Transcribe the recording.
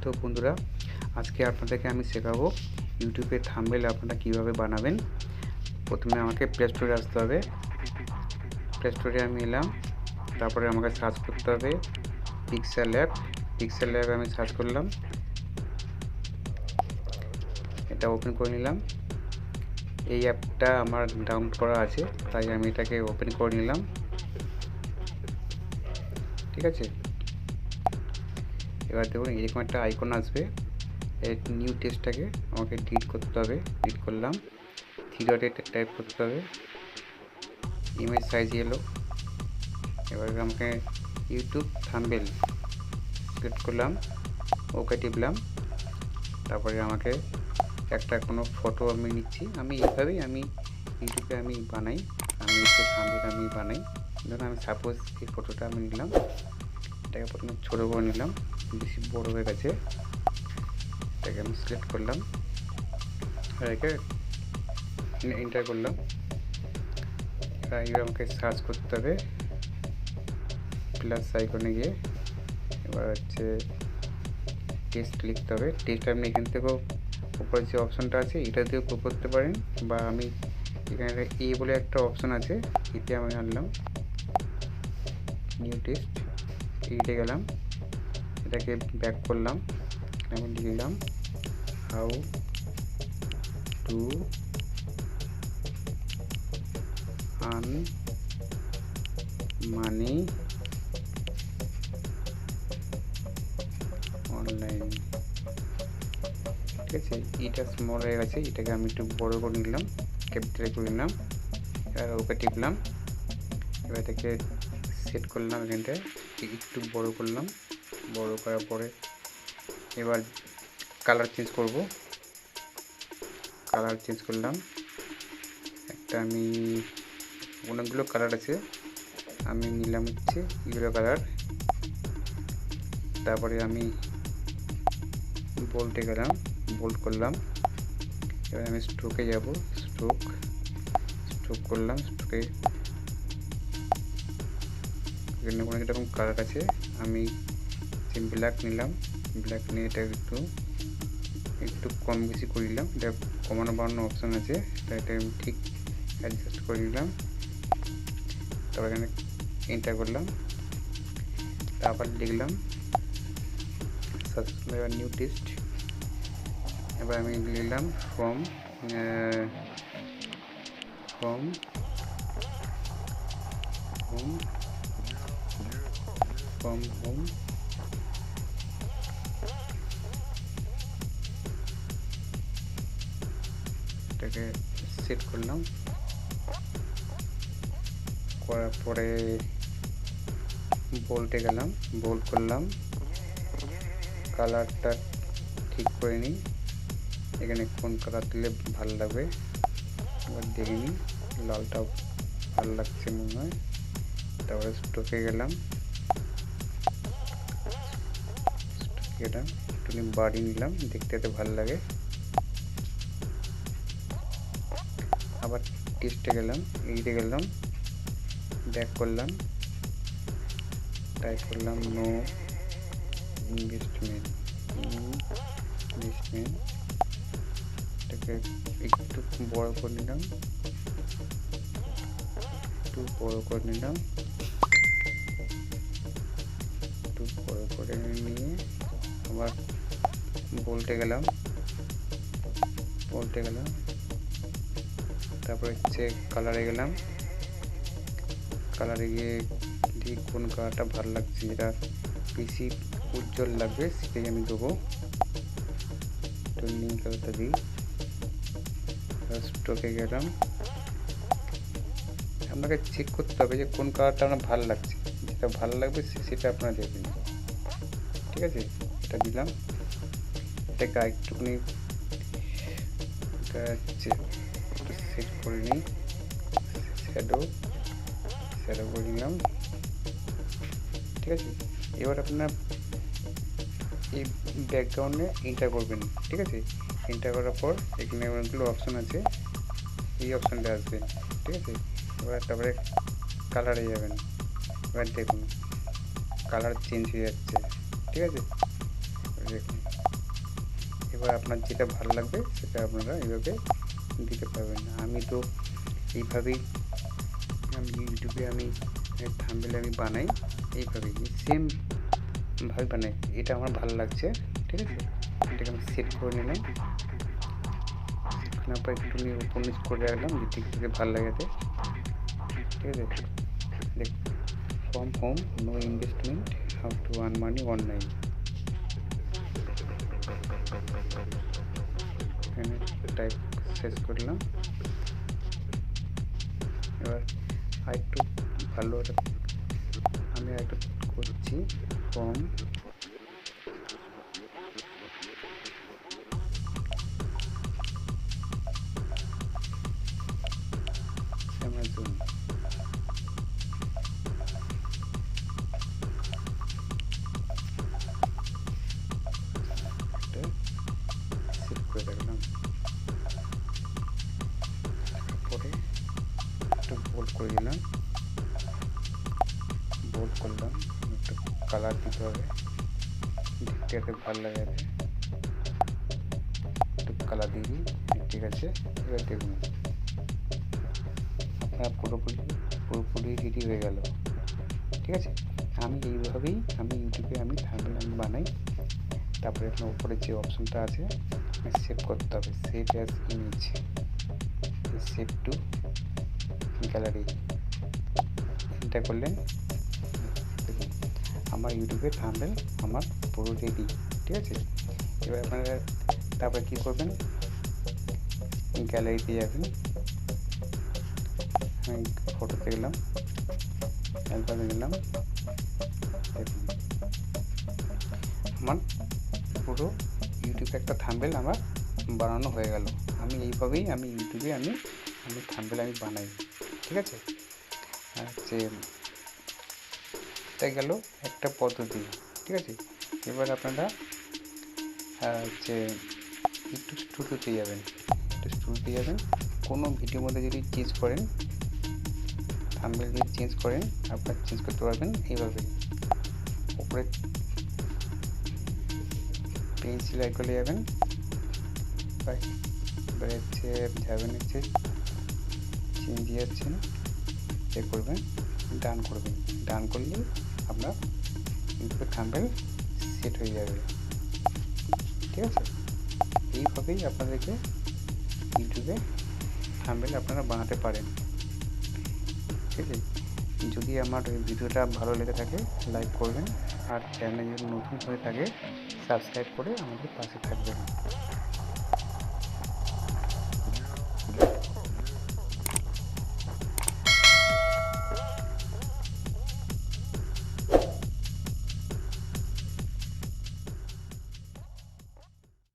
তো বন্ধুরা, আজকে আপনাদেরকে আমি শেখাবো ইউটিউবে থাম্বনেল আপনারা কিভাবে বানাবেন। প্রথমে আমাকে প্লে স্টোরে আসতে হবে। প্লে স্টোরে আমি এলাম, তারপরে আমাকে সার্চ করতে হবে পিক্সেল অ্যাপ। পিক্সেল অ্যাপ আমি সার্চ করলাম, এটা ওপেন করে নিলাম। এই অ্যাপটা আমার ডাউনলোড করা আছে, তাই আমি এটাকে ওপেন করে নিলাম। ঠিক আছে, এবার দেখুন এরকম একটা আইকন আসবে। এই নিউ টেক্সটটাকে আমাকে ডিলিট করতে হবে। ডিলিট করলাম, থ্রি ডটে টাইপ করতে হবে, ইমেজ সাইজ এলো। এবার আমাকে ইউটিউব থাম্বনেল সিলেক্ট করলাম, ওকে টিপলাম। তারপরে আমাকে একটা কোনো ফটো আমি নিচ্ছি। আমি এইভাবেই ইউটিউবে বানাই, থাম্বনেল বানাই। ধরুন আমি সাপোজ এই ফটোটা আমি নিলাম, এটাকে প্রথমে ছোটো করে নিলাম, বেশি বড় হয়ে গেছে। এটাকে আমি সিলেক্ট করলাম, এটাকে এন্টার করলাম। এবার আমাকে সার্চ করতে হবে প্লাস আইকনে গিয়ে। এবার টেক্সট লিখতে হবে। টেক্সট আপনি এখান থেকেও উপরে যে অপশানটা আছে এটা দিয়েও করতে পারেন, বা আমি এখানে এ বলে একটা অপশান আছে, এতে আমি আনলাম নিউ টেক্সট, এইটে গেলাম, এটাকে ব্যাক করলাম। আমি লিখলাম how to earn money online. ঠিক আছে, এটা স্মল হয়ে গেছে, এটাকে আমি একটু বড় করে নিলাম, ক্যাপিটাল করে নিলাম। এবার ওকে টিপলাম। এবার এটাকে সেট করলাম, এখানটায় একটু বড় করলাম। বড় করার পরে এবার কালার চেঞ্জ করব। কালার চেঞ্জ করলাম, একটা আমি অনেকগুলো কালার আছে, আমি নিলাম ইয়েলো কালার। তারপরে আমি বোল্টে গেলাম, বোল্ড করলাম। এবার আমি স্ট্রোকে যাব, স্ট্রোক করলাম। স্ট্রোকে এখানে অনেক রকম কালার আছে, আমি ব্ল্যাক নিলাম। ব্ল্যাক নিয়ে এটা একটু কম বেশি করে নিলাম। এটা কমানো বাড়ানো অপশান আছে, এটা আমি ঠিক অ্যাডজাস্ট করে নিলাম। তারপর এখানে এন্টার করলাম, তারপর লিখলাম সাবস্ক্রাইব নিউ টেক্সট। এবার আমি লিখলাম ফ্রম হোম এটাকে সেট করলাম। করার পরে বোল্টে গেলাম, বোল্ড করলাম। কালারটা ঠিক করে নিই, এখানে কোন কালার দিলে ভালো লাগবে এবার দেখে নিই। লালটা ভালো লাগছে মনে হয়। তারপরে স্ট্রোকে গেলাম, একটু বাড়ি নিলাম, দেখতে এতে ভালো লাগে। আবার টেক্সটে গেলাম, এইটে গেলাম, ব্যাক করলাম, টাইপ করলাম নো ইনভেস্টমেন্ট। এটাকে একটু বড় করে নিলাম, একটু বড় করে নিয়ে আবার বোল্টে গেলাম। তারপর কালারে গেলাম। কালারে গিয়ে দেখি কোন কালারটা ভালো লাগছে, যেটা বেশি উজ্জ্বল লাগবে সেটাই আমি দেবো। নীল কালারটা দিই। স্ট্রোকে গেলাম, আপনাকে চেক করতে হবে যে কোন কালারটা আপনার ভালো লাগছে, যেটা ভালো লাগবে সেটা আপনারা দেবেন। ঠিক আছে, এটা দিলাম। এটাকে একটুখানি সেট করে নিই, শ্যাডো করে নিলাম। ঠিক আছে, এবার আপনার এই ব্যাকগ্রাউন্ডে এন্টার করবেন। ঠিক আছে, এন্টার করার পর এখানে অনেকগুলো অপশান আছে, এই অপশানটা আসবে। ঠিক আছে, এবার তারপরে কালারে যাবেন। এবার দেখুন কালার চেঞ্জ হয়ে যাচ্ছে। ঠিক আছে, দেখুন, এবার আপনার যেটা ভালো লাগবে সেটা আপনারা এইভাবে দিতে পারবেন। আমি তো এইভাবেই ইউটিউবে থাম্বনেল আমি বানাই, এইভাবেই সেমভাবে বানাই। এটা আমার ভালো লাগছে, ঠিক আছে। এটাকে আমি সেট করে নিলাম, তারপর একটু উপর নিচ করে রাখলাম যেটি থেকে ভালো লাগাতে, ঠিক আছে। দেখ, from home, no investment, how to earn money online, এখানে টাইপ শেষ করলাম। এবার আরেকটু ভালো আমি আরেকটু করছি, ফ্রম অ্যামাজন, সেভ করে রাখলাম। পরে একটু বোল্ড করে দিলাম, বোল্ড করলাম, একটু কালার দিতে হবে, দেখতে এত ভালো লাগে, একটু কালার দিয়ে দিই, ঠিক আছে। এবার দেখুন আপনার পুরোপুরি রেডি হয়ে গেল, ঠিক আছে। আমি এইভাবেই ইউটিউবে থাম্বনেল বানাই। তারপরে আপনার উপরে যে অপশনটা আছে সেভ করতে হবে, save as image, save two gallery, এটা করলেন। দেখুন আমার ইউটিউবে থাম্বনেল আমার পুরো রেডি, ঠিক আছে। এবার আপনারা তারপরে কী করবেন, গ্যালারিতে যাবেন, আমি ফটোতে গেলাম, অ্যালবামে গেলাম, দেখুন আমার পুরো ইউটিউবে একটা থাম্বনেল আমার বানানো হয়ে গেল। আমি এইভাবেই ইউটিউবে থাম্বনেল বানাই, ঠিক আছে। হচ্ছে এটা গেল একটা পদ্ধতি, ঠিক আছে। এবার আপনারা হচ্ছে ইউটিউব স্টুডিওতে যাবেন, কোনো ভিডিওর মধ্যে যদি চেঞ্জ করেন, থাম্বনেল যদি চেঞ্জ করেন, আপনারা চেঞ্জ করতে পারবেন এইভাবে। উপরে পেন্সিল আইকনে যাবেন, এবার যাবেন চেঞ্জ যাচ্ছেন, এ করবেন, ডান করলেই আপনার ইউটিউবে থাম্বনেল সেট হয়ে যাবে, ঠিক আছে। এইভাবেই আপনাদেরকে ইউটিউবে থাম্বনেল আপনারা বানাতে পারেন, ঠিক আছে। যদি আমার এই ভিডিওটা ভালো লেগে থাকে লাইক করবেন, আর চ্যানেল যদি নতুন হয়ে থাকে সাবস্ক্রাইব করে আমাদের পাশে থাকবেন।